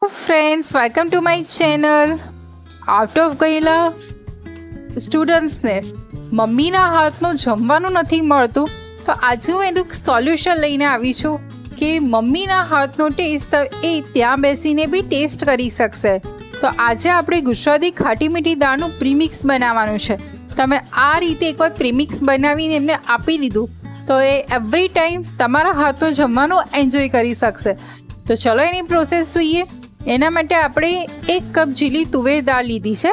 Friends, welcome to my channel. Out of ગયેલા સ્ટુડન્ટ્સને મમ્મીના હાથનું જમવાનું નથી મળતું, તો આજે હું એનું સોલ્યુશન લઈને આવી છું કે મમ્મીના હાથનો ટેસ્ટ એ ત્યાં બેસીને બી ટેસ્ટ કરી શકશે. તો આજે આપણે ગુજરાતી ખાટી મીઠી દાળનું પ્રીમિક્સ બનાવવાનું છે. તમે આ રીતે એકવાર પ્રીમિક્સ બનાવીને એમને આપી દીધું તો એ એવરી ટાઈમ તમારા હાથનું જમવાનું એન્જોય કરી શકશે. તો ચલો એની પ્રોસેસ જોઈએ. એના માટે આપણે 1 કપ જેટલી તુવેર દાળ લીધી છે.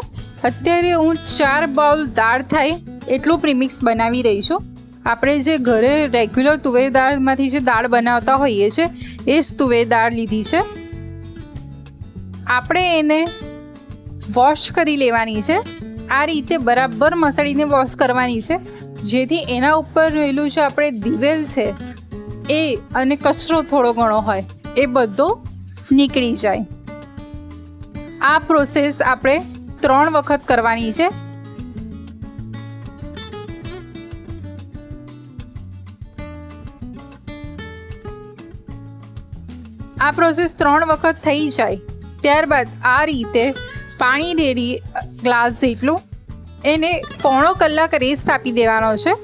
અત્યારે હું 4 બાઉલ દાળ થાય એટલું પ્રીમિક્સ બનાવી રહી છું. આપણે જે ઘરે રેગ્યુલર તુવેર દાળમાંથી જે દાળ બનાવતા હોઈએ છીએ એ જ તુવેર દાળ લીધી છે. આપણે એને વોશ કરી લેવાની છે. આ રીતે બરાબર મસળીને વોશ કરવાની છે, જેથી એના ઉપર રહેલું જે આપણે દિવેલ છે એ અને કચરો થોડો ઘણો હોય એ બધો નીકળી જાય. આ પ્રોસેસ આપણે 3 વખત કરવાની છે. આ પ્રોસેસ 3 વખત થઈ જાય ત્યારબાદ આ રીતે પાણી રેડી ગ્લાસ જેટલું એને 1/4 કલાક રેસ્ટ આપી દેવાનો છે.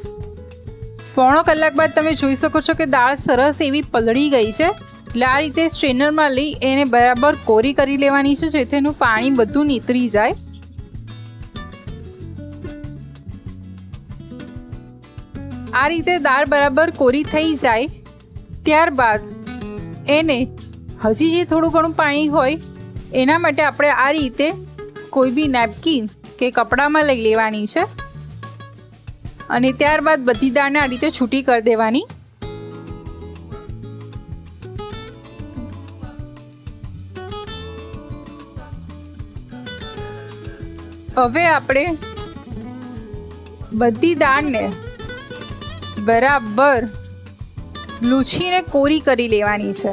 1/4 કલાક બાદ તમે જોઈ શકો છો કે દાળ સરસ એવી પલળી ગઈ છે. એટલે આ રીતે સ્ટ્રેનરમાં લઈ એને બરાબર કોરી કરી લેવાની છે, જેથી એનું પાણી બધું નીતરી જાય. આ રીતે દાળ બરાબર કોરી થઈ જાય ત્યારબાદ એને હજી જે થોડું ઘણું પાણી હોય એના માટે આપણે આ રીતે કોઈ બી નેપકિન કે કપડામાં લઈ લેવાની છે અને ત્યારબાદ બધી દાળને આ રીતે છૂટી કરી દેવાની. હવે આપણે બધી દાળને બરાબર લૂછીને કોરી કરી લેવાની છે.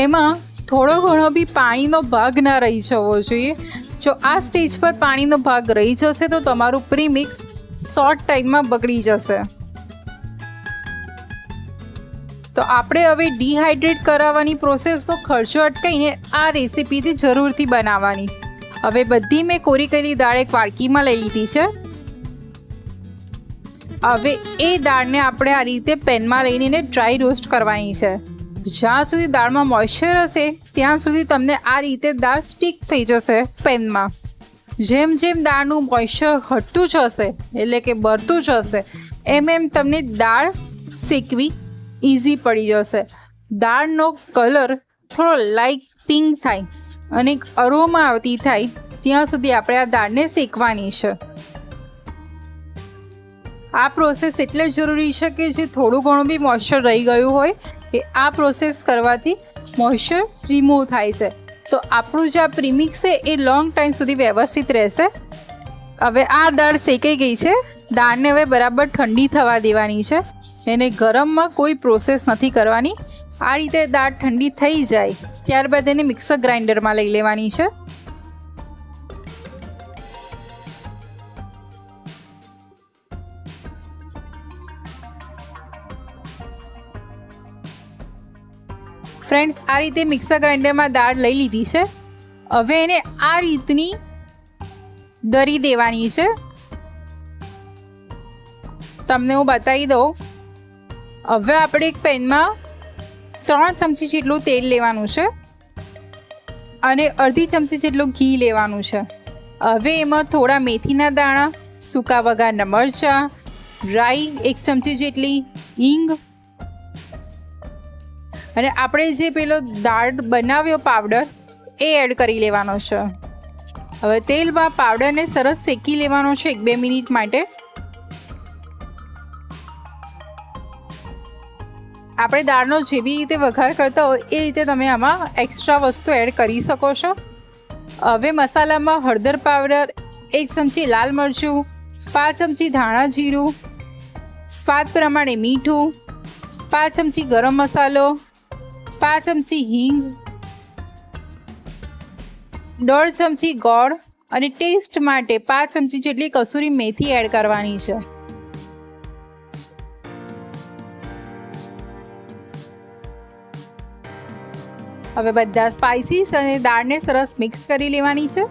એમાં થોડો ઘણો બી પાણીનો ભાગ ના રહી જવો જોઈએ. જો આ સ્ટેજ પર પાણીનો ભાગ રહી જશે તો તમારું પ્રીમિક્સ શોર્ટ ટાઈમમાં બગડી જશે. તો આપણે હવે ડિહાઇડ્રેટ કરાવવાની પ્રોસેસનો ખર્ચો અટકાવીને આ રેસીપીથી જરૂરથી બનાવવાની. હવે બધી મેં કોરી કરેલી દાળ એક વાડકીમાં લઈ લીધી છે. હવે એ દાળને આપણે આ રીતે પેનમાં લઈને એને ડ્રાય રોસ્ટ કરવાની છે. જ્યાં સુધી દાળમાં મોઇશ્ચર હશે ત્યાં સુધી તમને આ રીતે દાળ સ્ટીક થઈ જશે પેનમાં. જેમ જેમ દાળનું મોઇશ્ચર હટતું જશે એટલે કે બળતું જશે એમ તમને દાળ શેકવી ઇઝી પડી જશે. દાળનો કલર થોડો લાઇટ પિંક થાય અને અરોમા આવતી થાય ત્યાં સુધી આપણે આ દાળને શેકવાની છે. આ પ્રોસેસ એટલે જરૂરી છે કે જે થોડું ઘણું બી મોઇશ્ચર રહી ગયું હોય એ આ પ્રોસેસ કરવાથી મોઇશ્ચર રિમૂવ થાય છે. તો આપણું જે આ પ્રીમિક્સ છે એ લોંગ ટાઈમ સુધી વ્યવસ્થિત રહેશે. હવે આ દાળ શેકાઈ ગઈ છે. દાળને હવે બરાબર ઠંડી થવા દેવાની છે. એને ગરમમાં કોઈ પ્રોસેસ નથી કરવાની. આ રીતે દાળ ઠંડી થઈ જાય ત્યારબાદ એને મિક્સર ગ્રાઇન્ડરમાં લઈ લેવાની છે. ફ્રેન્ડ્સ, આ રીતે મિક્સર ગ્રાઇન્ડરમાં દાળ લઈ લીધી છે. હવે એને આ રીતની દરી દેવાની છે. તમને હું બતાવી દઉં. હવે આપણે એક પેનમાં 3 ચમચી જેટલું તેલ લેવાનું છે અને અડધી ચમચી જેટલું ઘી લેવાનું છે. હવે એમાં થોડા મેથીના દાણા, સૂકા વઘારના મરચાં, રાઈ 1 ચમચી જેટલી, હિંગ અને આપણે જે પેલો દાળ બનાવ્યો પાવડર એ એડ કરી લેવાનો છે. હવે તેલમાં પાવડરને સરસ શેકી લેવાનો છે 1-2 મિનિટ માટે. આપણે દાળનો જે બી રીતે વઘાર કરતા હોય એ રીતે તમે આમાં એક્સ્ટ્રા વસ્તુ એડ કરી શકો છો. હવે મસાલામાં હળદર પાવડર, 1 ચમચી લાલ મરચું, 5 ચમચી ધાણા જીરું, સ્વાદ પ્રમાણે મીઠું, 5 ચમચી ગરમ મસાલો, 5 ચમચી હિંગ, 1.5 ચમચી ગોળ અને ટેસ્ટ માટે 5 ચમચી જેટલી કસૂરી મેથી એડ કરવાની છે. હવે બધા સ્પાઇસીસ અને દાળને સરસ મિક્સ કરી લેવાની છે.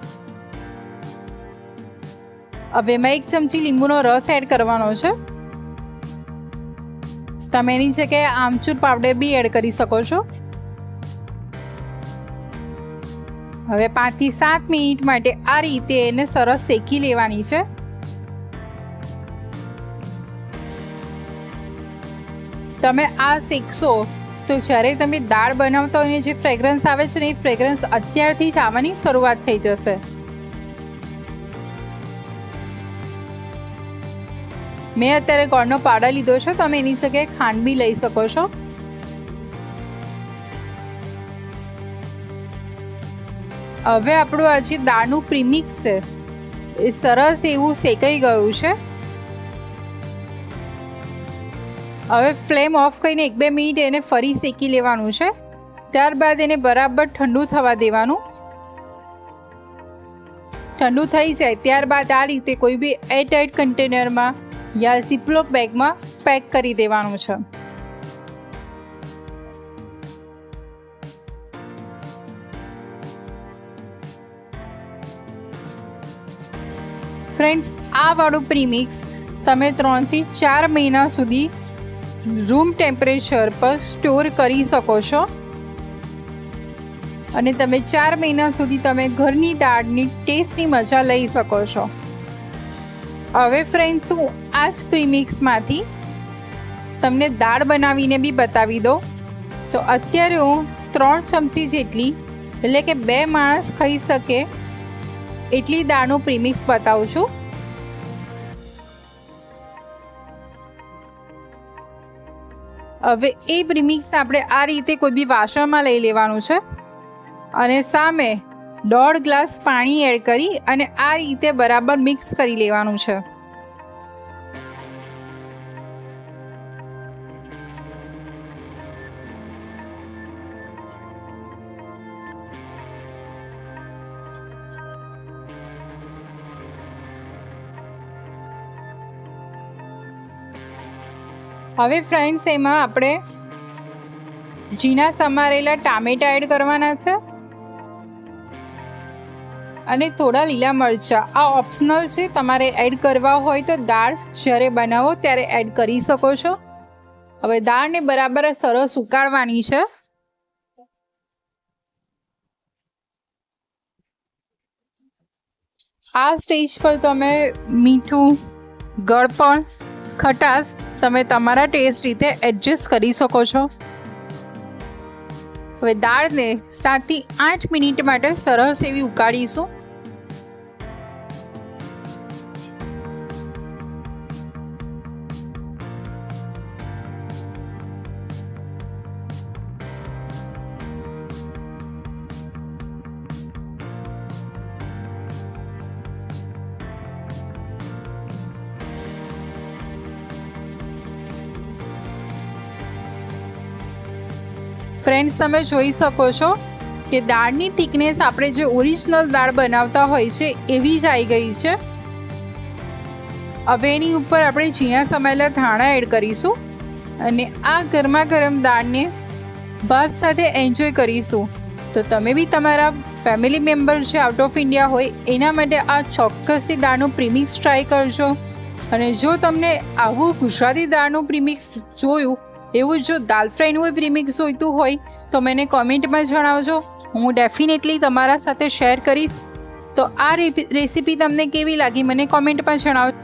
હવે એમાં 1 ચમચી લીંબુનો રસ એડ કરવાનો છે. તમે એની જગ્યાએ આમચૂર પાવડર બી એડ કરી શકો છો. હવે 5 થી 7 મિનિટ માટે આ રીતે એને સરસ શેકી લેવાની છે. તમે આ શેકશો તો જ્યારે તમે દાળ બનાવતા હોય જે ફ્રેગ્રન્સ આવે છે ને એ ફ્રેગ્રન્સ અત્યારથી જ આવવાની શરૂઆત થઈ જશે. મેં અત્યારે ગોળનો પાવડર લીધો છે, તમે એની જગ્યાએ ખાંડ બી લઈ શકો છો. હવે આપણું આ જે દાળનું પ્રીમિક્સ છે એ સરસ એવું શેકાઈ ગયું છે. હવે ફ્લેમ ઓફ કરીને 1-2 મિનિટ એને ફરી શેકી લેવાનું છે. ત્યારબાદ એને બરાબર ઠંડુ થવા દેવાનું. ઠંડુ થઈ જાય ત્યારબાદ આ રીતે કોઈ બી એરટાઇટ કન્ટેનરમાં યા ઝીપલોક બેગમાં પેક કરી દેવાનું છે. ફ્રેન્ડ્સ, આ વાળું પ્રીમિક્સ તમે 3 થી 4 મહિના સુધી રૂમ ટેમ્પરેચર પર સ્ટોર કરી શકો છો અને તમે 4 મહિના સુધી તમે ઘરની દાળની ટેસ્ટની મજા લઈ શકો છો. હવે ફ્રેન્ડ્સ, હું આ જ પ્રીમિક્સમાંથી તમને દાળ બનાવીને બી બતાવી દઉં. તો અત્યારે હું 3 ચમચી જેટલી, એટલે કે 2 માણસ ખાઈ શકે એટલી દાળનું પ્રીમિક્સ બતાવું છું. હવે એ પ્રીમિક્સ આપણે આ રીતે કોઈ બી વાસણમાં લઈ લેવાનું છે અને સામે 1.5 ગ્લાસ પાણી એડ કરી અને આ રીતે બરાબર મિક્સ કરી લેવાનું છે. હવે ફ્રેન્ડ્સ, એમાં આપણે ઝીણા સમારેલા ટામેટા એડ કરવાના છે અને થોડા લીલા મરચાં. આ ઓપ્શનલ છે, તમારે એડ કરવા હોય તો દાળ જ્યારે બનાવો ત્યારે એડ કરી શકો છો. હવે દાળને બરાબર સરસ ઉકાળવાની છે. આ સ્ટેજ પર તમે મીઠું, ગળપણ, ખટાશ તમે તમારા ટેસ્ટ રીતે એડજસ્ટ કરી શકો છો. હવે દાળને 7 થી 8 મિનિટ માટે સરસ એવી ઉકાળીશું. ફ્રેન્ડ્સ, તમે જોઈ શકો છો કે દાળની થિકનેસ આપણે જે ઓરિજિનલ દાળ બનાવતા હોય છે એવી જ આવી ગઈ છે. હવે એની ઉપર આપણે ઝીણા સમારેલા ધાણા એડ કરીશું અને આ ગરમા ગરમ દાળને ભાત સાથે એન્જોય કરીશું. તો તમે બી તમારા ફેમિલી મેમ્બર જે આઉટ ઓફ ઇન્ડિયા હોય એના માટે આ ચોક્કસથી દાળનું પ્રીમિક્સ ટ્રાય કરજો. અને જો તમને આવું ગુજરાતી દાળનું પ્રીમિક્સ જોયું એવું જો દાલ ફ્રાઈનું પ્રીમિક્સ જોઈતું હોય તો મને કોમેન્ટમાં જણાવજો. હું ડેફિનેટલી તમારા સાથે શેર કરીશ. તો આ રેસીપી તમને કેવી લાગી મને કોમેન્ટમાં જણાવજો.